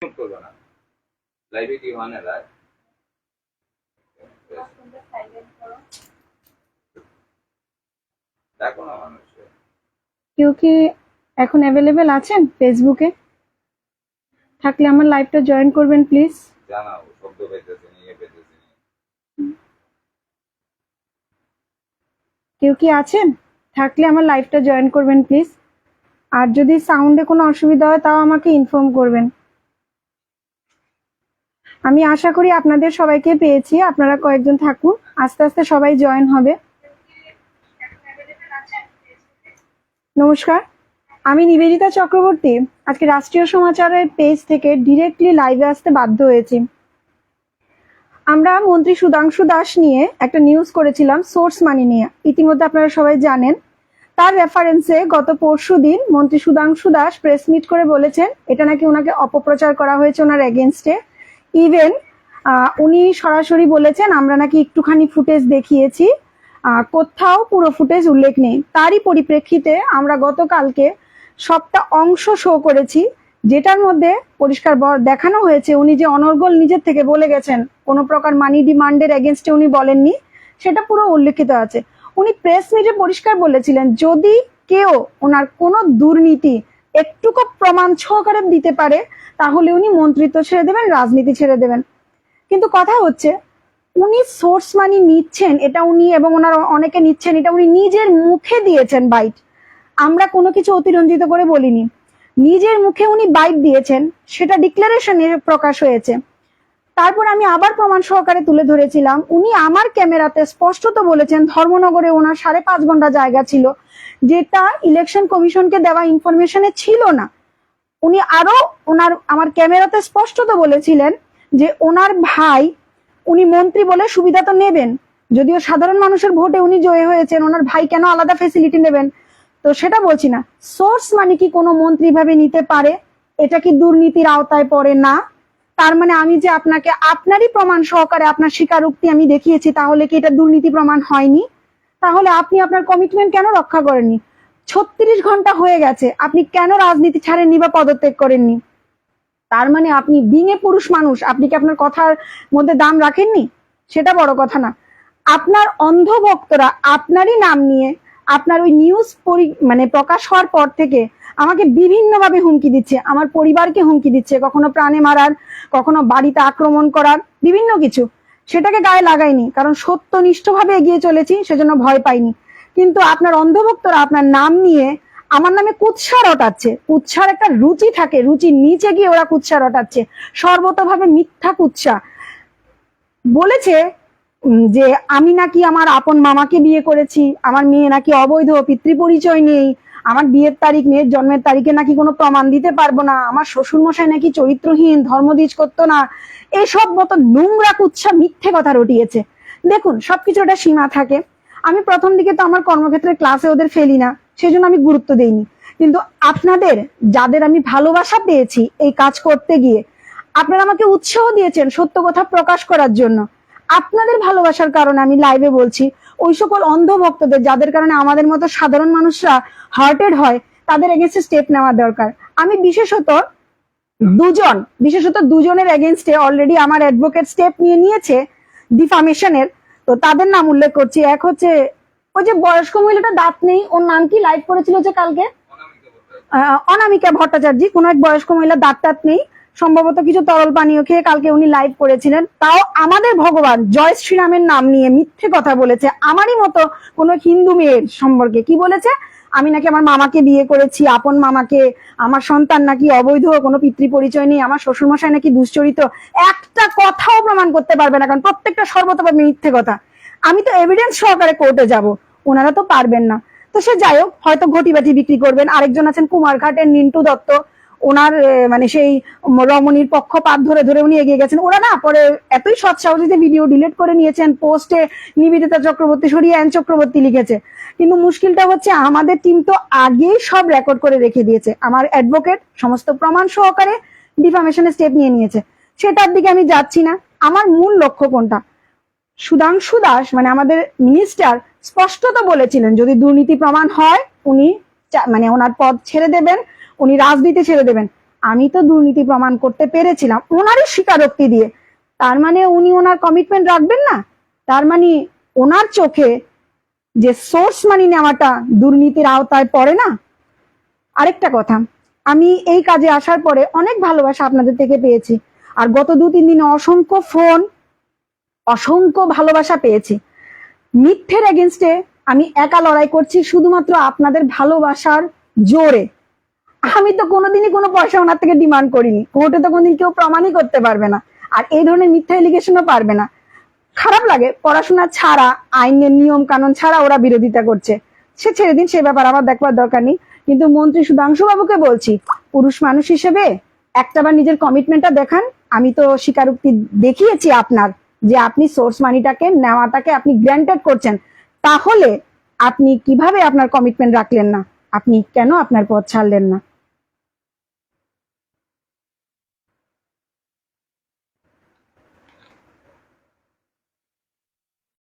করবো না লাইভে কি হয় না লাইভ দেখো না মানুষ কেউ কি এখন অ্যাভেলেবেল আছেন ফেসবুকে? থাকলে আমার লাইভটা জয়েন করবেন প্লিজ। জানাও শব্দ পেতেছে নিয়ে পেতেছে কেউ কি আছেন? থাকলে আমার লাইভটা জয়েন করবেন প্লিজ। আর যদি সাউন্ডে কোনো অসুবিধা হয় তাও আমাকে ইনফর্ম করবেন। আমি আশা করি আপনাদের সবাইকে পেয়েছি, আপনারা কয়েকজন থাকুন, আস্তে আস্তে সবাই জয়েন হবে। নমস্কার, আমি নিবেদিতা চক্রবর্তী। আজকে রাষ্ট্রীয় সমাচারের পেজ থেকে ডিরেক্টলি লাইভে আসতে বাধ্য হয়েছি। আমরা মন্ত্রী সুধাংশু দাস নিয়ে একটা নিউজ করেছিলাম সোর্স মানি নিয়ে, ইতিমধ্যে আপনারা সবাই জানেন। তার রেফারেন্সে গত পরশুদিন মন্ত্রী সুধাংশু দাস প্রেস মিট করে বলেছেন এটা নাকি ওনাকে অপপ্রচার করা হয়েছে ওনার এগেনস্টে। ইভেন উনি সরাসরি বলেছেন আমরা নাকি একটুখানি ফুটেজ দেখিয়েছি, কোথাও পুরো ফুটেজ উল্লেখ নেই। তারই পরিপ্রেক্ষিতে আমরা গতকালকে সবটা অংশ শো করেছি, যেটার মধ্যে পরিষ্কার দেখানো হয়েছে উনি যে অনর্গল নিজের থেকে বলে গেছেন, কোনো প্রকার মানি ডিমান্ডের এগেনস্টে উনি বলেননি, সেটা পুরো উল্লেখিত আছে। উনি প্রেস মিটে পরিষ্কার বলেছিলেন যদি কেউ ওনার কোনো দুর্নীতি একটুকু প্রমাণ সহকারে দিতে পারে তাহলে উনি মন্ত্রিত্ব ছেড়ে দেবেন, রাজনীতি ছেড়ে দেবেন। কিন্তু কথা হচ্ছে উনি সোর্স মানি নিচ্ছেন, এটা উনি এবং ওনার অনেকে নিচ্ছেন, এটা উনি নিজের মুখে দিয়েছেন বাইট। আমরা কোনো কিছু অতিরঞ্জিত করে বলিনি, নিজের মুখে উনি বাইট দিয়েছেন, সেটা ডিক্লারেশনে প্রকাশ হয়েছে। তারপর আমি আবার প্রমাণ সহকারে তুলে ধরেছিলাম, উনি আমার ক্যামেরাতে স্পষ্টত বলেছেন ধর্মনগরে ওনার 5.5 ঘন্টা জায়গা ছিল, যেটা ইলেকশন কমিশনকে দেওয়া ইনফরমেশনে ছিল না। উনি আরো আমার ক্যামেরাতে স্পষ্টত বলেছিলেন যে ওনার ভাই, উনি মন্ত্রী বলে সুবিধা তো নেবেন, যদিও সাধারণ মানুষের ভোটে উনি জয়ী হয়েছেন, ওনার ভাই কেন আলাদা ফেসিলিটি নেবেন? তো সেটা বলছি না। সোর্স মানে কি কোনো মন্ত্রী ভাবে নিতে পারে? এটা কি দুর্নীতির আওতায় পড়ে না? তার মানে আমি যে আপনাকে আপনারই প্রমাণ সহকারে আপনার স্বীকারোক্তি আমি দেখিয়েছি, তাহলে কি এটা দুর্নীতি প্রমাণ হয়নি? তাহলে আপনি আপনার কমিটমেন্ট কেন রক্ষা করেননি? 36 ঘন্টা হয়ে গেছে, আপনি কেন রাজনীতি ছাড়েননি বা পদত্যাগ করেননি? তার মানে আপনি বিঙে পুরুষ মানুষ, আপনি কি আপনার কথার মধ্যে দাম রাখেননি? সেটা বড় কথা না। আপনার অন্ধ ভক্তরা আপনারই নাম নিয়ে আপনার ওই নিউজ প্রকাশ হওয়ার পর থেকে আমাকে বিভিন্নভাবে হুমকি দিচ্ছে, আমার পরিবারকে হুমকি দিচ্ছে, কখনো প্রাণে মারার, কখনো বাড়িতে আক্রমণ করার, বিভিন্ন কিছু। সেটাকে গায়ে লাগাইনি, কারণ সত্যনিষ্ঠভাবে এগিয়ে চলেছি, সেজন্য ভয় পাইনি। কিন্তু আপনার অন্ধভক্তরা আপনার নাম নিয়ে আমার নামে কুৎসা রটাচ্ছে। কুৎসার একটা রুচি থাকে, রুচির নিচে গিয়ে ওরা কুৎসা রটাচ্ছে, সর্বতভাবে মিথ্যা কুৎসা। বলেছে যে আমি নাকি আমার আপন মামাকে বিয়ে করেছি, আমার মেয়ে নাকি অবৈধ, পিতৃ পরিচয় নেই, আমার বিয়ের তারিখ, মেয়ের জন্মের তারিখে নাকি কোনো প্রমাণ দিতে পারবো না, আমার শ্বশুর মশাই নাকি চরিত্রহীন, ধর্মদ্বিজ করতো না, এসব মতো নোংরা কুৎসা মিথ্যে কথা রটিয়েছে। দেখুন, সবকিছু একটা সীমা থাকে। আমি প্রথম দিকে তো আমার কর্মক্ষেত্রে ক্লাসে ওদের ফেলি না, সেজন্য আমি গুরুত্ব দেইনি। কিন্তু আপনাদের যাদের আমি ভালোবাসা পেয়েছি এই কাজ করতে গিয়ে, আপনারা আমাকে উৎসাহ দিয়েছেন সত্য কথা প্রকাশ করার জন্য। আপনাদের ভালোবাসার কারণে আমি লাইভে বলছি, ওই সকল অন্ধ ভক্তদের যাদের কারণে আমাদের মতো সাধারণ মানুষরা হার্টেড হয়, তাদের এগেনস্টে স্টেপ নেওয়া দরকার। আমি বিশেষত দুজনের এগেনস্টে অলরেডি আমার অ্যাডভোকেট স্টেপ নিয়েছে ডিফামেশনের। তো তাদের নাম উল্লেখ করছি। এক হচ্ছে ওই যে বয়স্ক মহিলাটা দাঁত নেই, ওর নাম কি লাইভ করেছিল যে কালকে, অনামিকা ভট্টাচার্য, কোন এক বয়স্ক মহিলা দাঁত নেই, সম্ভবত কিছু তরল পানীয় খেয়ে কালকে উনি লাইভ করেছিলেন। তাও আমাদের ভগবান জয় শ্রীরামের নাম নিয়ে মিথ্যে কথা বলেছে। আমারই মতো কোন হিন্দু মেয়ের সম্পর্কে কি বলেছে, আমি নাকি আমার মামাকে বিয়ে করেছি, আপন মামাকে, আমার সন্তান নাকি অবৈধ, কোনো পিতৃ পরিচয় নেই, আমার শ্বশুরমশাই নাকি দুশ্চরিত্র। একটা কথাও প্রমাণ করতে পারবে না, কারণ প্রত্যেকটা সর্বতভাবে মিথ্যে কথা। আমি তো এভিডেন্স সহকারে কোর্টে যাব, ওনারা তো পারবেন না। তো সে যাই হোক, হয়তো ঘটি বাটি বিক্রি করবেন। আরেকজন আছেন কুমারঘাটের নিন্টু দত্ত, ওনার সেই রমণীর পক্ষপাত ধরে ধরে উনি এগিয়ে গেছেন। ওরা না পরে এতই সৎসাহসিতে ভিডিও ডিলিট করে নিয়েছেন, পোস্টে নিবেদিতা চক্রবর্তী সরিয়ে এন চক্রবর্তী লিখেছে। কিন্তু মুশকিলটা হচ্ছে আমাদের টিম তো আগেই সব রেকর্ড করে রেখে দিয়েছে, আমার অ্যাডভোকেট সমস্ত প্রমাণ সহকারে ডিফামেশনের স্টেপ নিয়েছে। সেটার দিকে আমি যাচ্ছি না। আমার মূল লক্ষ্য কোনটা, সুধাংশু দাস আমাদের মিনিস্টার স্পষ্টত বলেছিলেন যদি দুর্নীতি প্রমাণ হয় উনি ওনার পদ ছেড়ে দেবেন, উনি রাজনীতি ছেড়ে দেবেন। আমি তো দুর্নীতি প্রমাণ করতে পেরেছিলাম ওনারই স্বীকারোক্তি দিয়ে। তার মানে উনি ওনার কমিটমেন্ট রাখবেন না? তার মানে ওনার চোখে যে সোর্স মানি নেওয়াটা দুর্নীতির আওতায় পড়ে না? আরেকটা কথা, আমি এই কাজে আসার পরে অনেক ভালোবাসা আপনাদের থেকে পেয়েছি, আর গত 2-3 দিনে অসংখ্য ফোন, অসংখ্য ভালোবাসা পেয়েছি। মিথ্যের এগেনস্টে আমি একা লড়াই করছি শুধুমাত্র আপনাদের ভালোবাসার জোরে। আমি তো কোনোদিনই কোনো পয়সা ওনার থেকে ডিমান্ড করিনি, কোর্টে তো কোনোদিন কেউ প্রমাণই করতে পারবে না, আর এই ধরনের মিথ্যা এলিগেশনও পারবে না। খারাপ লাগে, পড়াশোনা ছাড়া, আইনের নিয়ম কানুন ছাড়া ওরা বিরোধিতা করছে, সে ছেড়ে দিন, সে ব্যাপার আমার দেখবার দরকার নেই। কিন্তু মন্ত্রী সুধাংশু বাবুকে বলছি, পুরুষ মানুষ হিসেবে একটাবার নিজের কমিটমেন্টটা দেখান। আমি তো স্বীকারোক্তি দেখিয়েছি আপনার, যে আপনি সোর্স মানিটাকে নেওয়াটাকে আপনি গ্র্যান্টেড করছেন, তাহলে আপনি কিভাবে আপনার কমিটমেন্ট রাখলেন না? আপনি কেন আপনার পথ ছাড়লেন না?